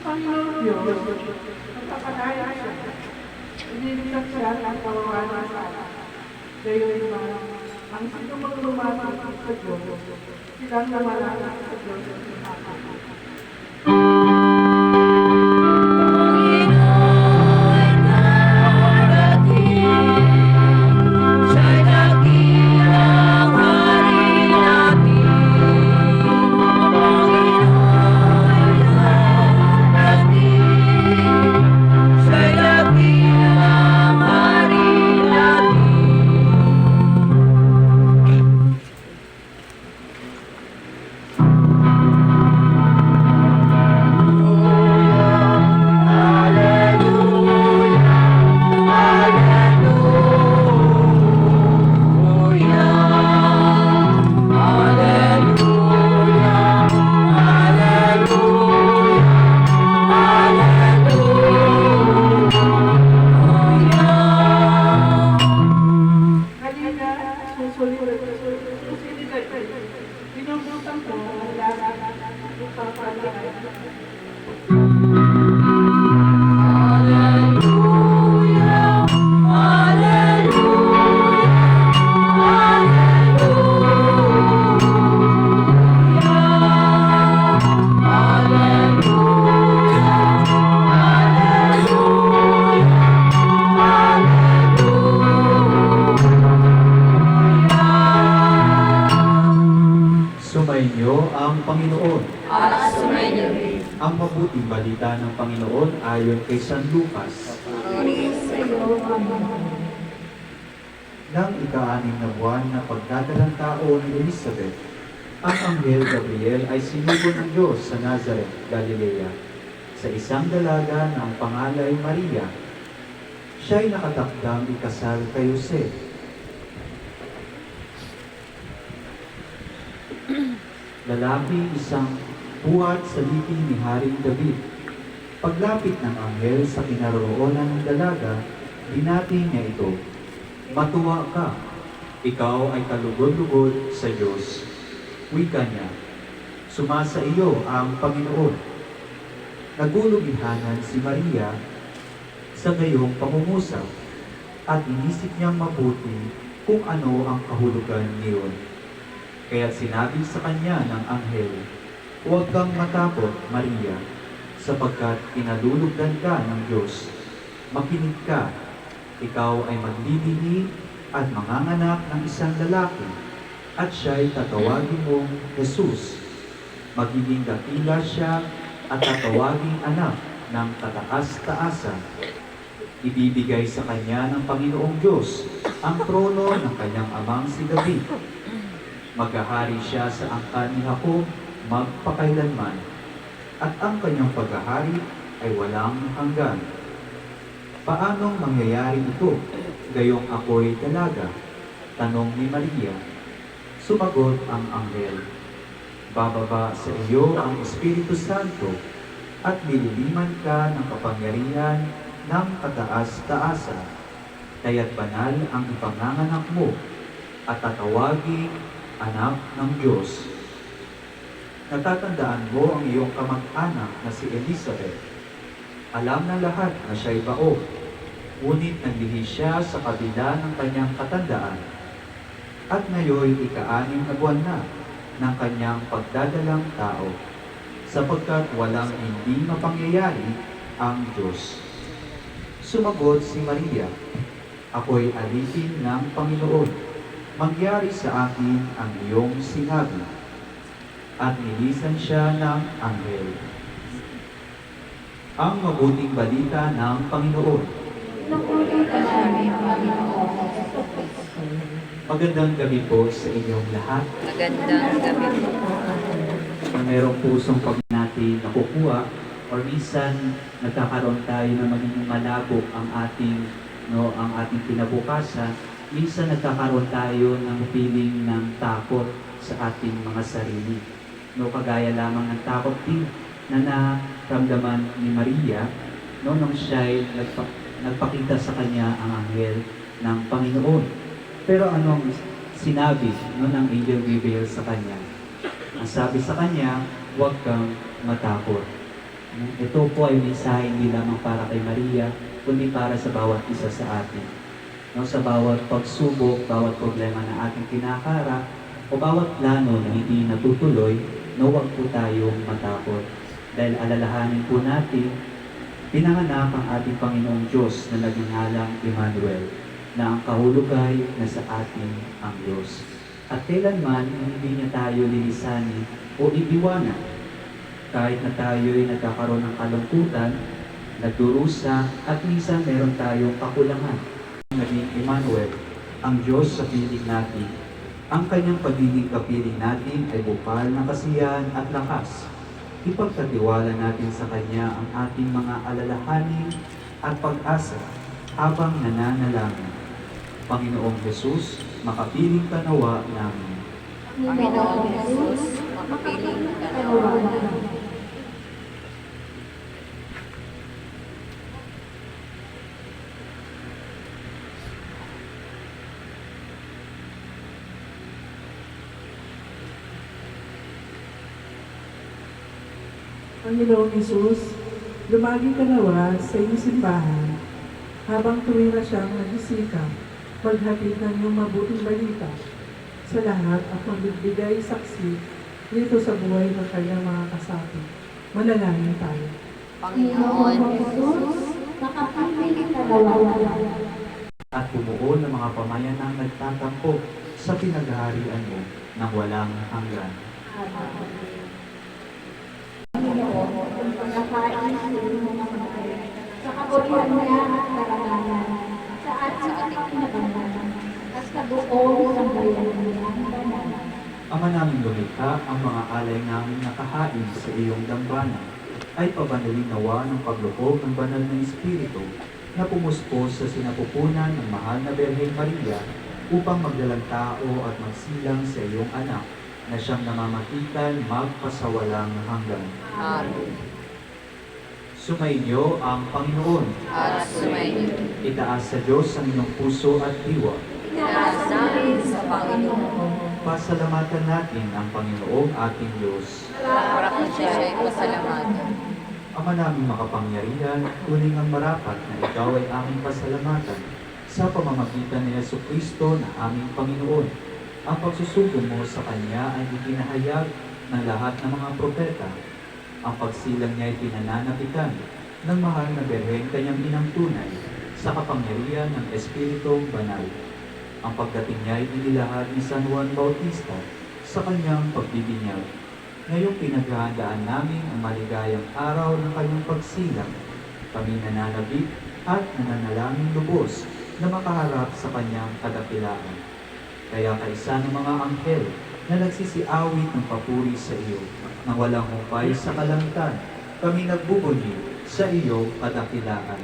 Ang Panginoon Diyos, nagpapadaya siya. Iniligtas siya ng kawawa sa atin. Gayon naman, ang sino mang lumapit sa Diyos, silang namalangit sa Diyos at sinasama. Kanina, susunod kayo. Binubutang ko ang lahat ng papalagay. Sumainyo ang Panginoon. At sumainyo rin. Ang mabuting balita ng Panginoon ayon kay San Lucas. Nang ika-anim na buwan na pagdadalang tao ni Elizabeth, ang anghel Gabriel ay sinugo ng Diyos sa Nazareth, Galilea, sa isang dalaga na ang pangalan ay Maria. Siya'y nakatakdang ikasal kay Jose. Lalaki isang buhat sa liping ni Haring David. Paglapit ng anghel sa kinaroroonan ng dalaga, binati niya ito, "Matuwa ka, ikaw ay kalugod-lugod sa Diyos." Wika niya, "Sumasa iyo ang Panginoon." Nagulubihanan si Maria sa gayong pangungusap at inisip niyang mabuti kung ano ang kahulugan niyon. Kaya sinabi sa kanya ng anghel, "Huwag kang matakot, Maria, sapagkat kinalulugdan ka ng Diyos. Makinig ka, ikaw ay maglilihi at manganganak ng isang lalaki, at siya'y tatawagin mong Jesus. Magiging dakila siya at tatawaging anak ng kataas-taasan. Ibibigay sa kanya ng Panginoong Diyos ang trono ng kanyang amang si David. Maghahari siya sa angkan ni Jacob magpakailanman, at ang kanyang paghahari ay walang hanggan." "Paanong mangyayari ito, gayong ako'y dalaga?" tanong ni Maria. Sumagot ang anghel, "Bababa sa iyo ang Espiritu Santo, at nililiman ka ng kapangyarihan ng kataas-taasan. Kaya't banal ang ipanganganak mo, at tatawaging anak ng Diyos. Natatandaan mo ang iyong kamag-anak na si Elizabeth. Alam ng lahat na siya'y bao, ngunit naglihi siya sa kabila ng kanyang katandaan. At ngayon ika-anim na buwan na ng kanyang pagdadalang tao, sapagkat walang hindi mapangyayari ang Diyos." Sumagot si Maria, "Ako'y alipin ng Panginoon. mangyari sa akin ang iyong sinabi. At nilisan siya ng anghel. Ang mabuting balita ng Panginoon. Magandang gabi po sa inyong lahat. Magandang gabi po. Na mayroong pusong pag natin nakukuha or minsan nagkakaroon tayo na magiging malabo ang ating kinabukasan, minsan nagkakaroon tayo ng feeling ng takot sa ating mga sarili. Kagaya lamang ng takot din na naramdaman ni Maria nung siya'y nagpakita sa kanya ang anghel ng Panginoon. Pero anong sinabi ng angel Gabriel sa kanya? Ang sabi sa kanya, huwag kang matakot. Ito po ay mensahe hindi lamang para kay Maria, kundi para sa bawat isa sa atin. Sa bawat pagsubok, bawat problema na ating kinakaharap, o bawat plano na hindi natutuloy, huwag po tayong matakot. Dahil alalahanin po natin, pinanganak ang ating Panginoong Diyos na naging halang Emmanuel, na ang kahulugay na sa atin ang Diyos. At kailanman hindi niya tayo lilisanin o iiwanan. Kahit na tayo'y nagkakaroon ng kalungkutan, nagdurusa, at minsan meron tayong kakulangan. Naging Emmanuel, ang Diyos sa piling natin. Ang kanyang pagiging kapiling natin ay bukal ng kasiyahan at lakas. Ipagkatiwala natin sa Kanya ang ating mga alalahanin at pag-asa habang nananalangin. Panginoong Jesus, makapiling ka nawa namin. Panginoong Jesus, makapiling ka nawa namin. Panginoong Isus, lumagi ka nawa sa iyong simbahan habang tuwira siyang nagsisikap maghatid ng iyong mabuting balita sa lahat at magbibigay saksi dito sa buhay ng kanyang mga kasapi. Manalangin tayo. Panginoon Jesus, makapiling ka nawa namin. At bumuo ng mga pamayanang nagtatampo sa pinaghaharian mo ng walang hanggan. Panginoon, kung pagkakain sa iyong mga kamay, sa kabutihan niya at karangalan, sa ating pinabantayan, at sa buong sambayan niya ang banal. Ama naming lumikha, ang mga alay namin nakahain sa iyong dambana ay pabanalin nawa ng paglubog ng banal na Espiritu na pumuspos sa sinapupunan ng mahal na Birheng Maria upang magdalang tao at magsilang sa iyong anak na siyang namamagitan magpasawalang hanggan. Amen. Sumainyo ang Panginoon. At sumainyo. Itaas sa Diyos ang inyong puso at diwa. Itaas namin sa Panginoon. Pasalamatan natin ang Panginoong ating Diyos. Para kung siya'y pasalamatan. Ama naming makapangyarihan, tuling ang marapat na ikaw ay aming pasalamatan sa pamamagitan ni Jesucristo na aming Panginoon. Ang pagsusugo mo sa Kanya ay itinahayag ng lahat ng mga propeta. Ang pagsilang niya ay pinananabikan ng mahal na Birheng kanyang inang tunay sa kapangyarihan ng Espiritong Banal. Ang pagdating niya ay inilahad ni San Juan Bautista sa kanyang pagbibinyag. Ngayong pinaghahandaan namin ang maligayang araw ng kanyang pagsilang. Kami nananabik at nananalangin lubos na makaharap sa kanyang kadakilaan. Kaya kaisa ng mga anghel na nagsisiawit ng papuri sa iyo, na walang hukay sa kalangitan, kami nagbubunyi sa iyo kadakilaan.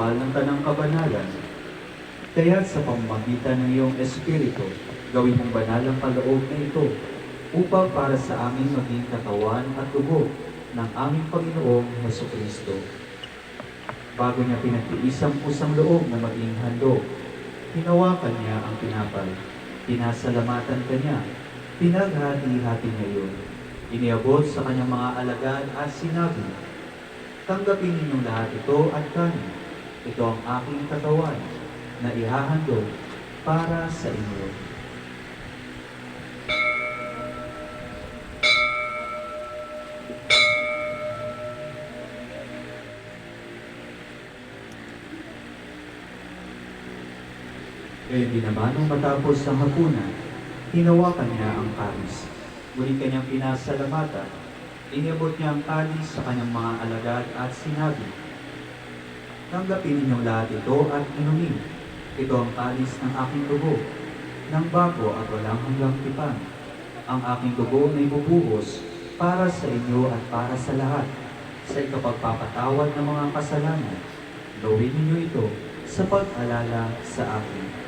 pagbabawal ng tanang kabanalan. Kaya sa pamamagitan ng iyong Espiritu, gawin mong banal ang kaloob na ito upang para sa amin maging katawan at dugo ng aming Panginoong Hesukristo. Bago niya pinagtiis ang pusang loob na maging handog, hinawakan niya ang tinapay, pinasalamatan kanya, pinaghati-hati niya yun, iniabot sa kanyang mga alagad at sinabi, "Tanggapin ninyong lahat ito at kanin. Ito ang aking katawan na ihahandog para sa inyo." Gayon din naman nung matapos ang hapunan, hinawakan niya ang kalis. Muli kanyang pinasalamatan, iniabot niya ang kalis sa kanyang mga alagad at sinabi, "Tanggapin ninyong lahat ito at inumin. Ito ang kalis ng aking dugo, ng bago at walang hanggang tipan. Ang aking dugo na ibubuhos para sa inyo at para sa lahat, sa ikapagpapatawad ng mga kasalanan. Gawin ninyo ito sa pag-alala sa akin."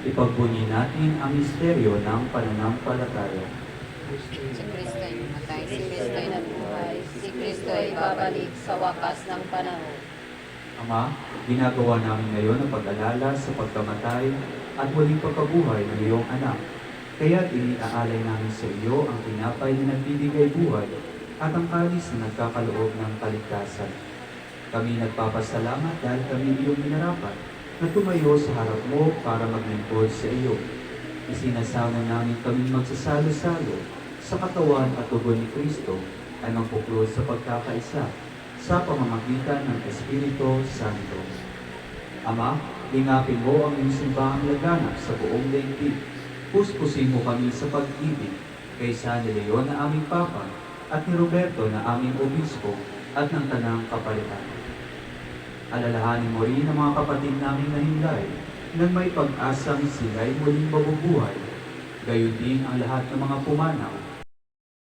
Ipagbunyi natin ang misteryo ng pananampalataya. Si Kristo ay namatay, si Kristo ay nabuhay, si Kristo ay babalik sa wakas ng panahon. Ama, ginagawa namin ngayon ang pag-alala sa pagkamatay at muling pagkabuhay ng iyong anak. Kaya iniaalay namin sa iyo ang tinapay na nagbibigay buhay at ang kalis na nagkakaloob ng kaligtasan. Kami nagpapasalamat dahil kami iyong minarapat na tumayo sa harap mo para maglingkod sa iyo. Isinasama namin kami magsasalo-salo sa katawan at dugo ni Kristo ay magbuklod sa pagkakaisa sa pamamagitan ng Espiritu Santo. Ama, lingapin mo ang iyong simbahang laganap sa buong daigdig. Puspusin mo kami sa pag-ibig kaysa ni Leon na aming Papa at ni Roberto na aming Obispo at ng Tanang Kapalitan. Alalahanin mo rin ang mga kapatid naming nahimlay nang may pag-asang sila'y muling mabubuhay. Gayon din ang lahat ng mga pumanaw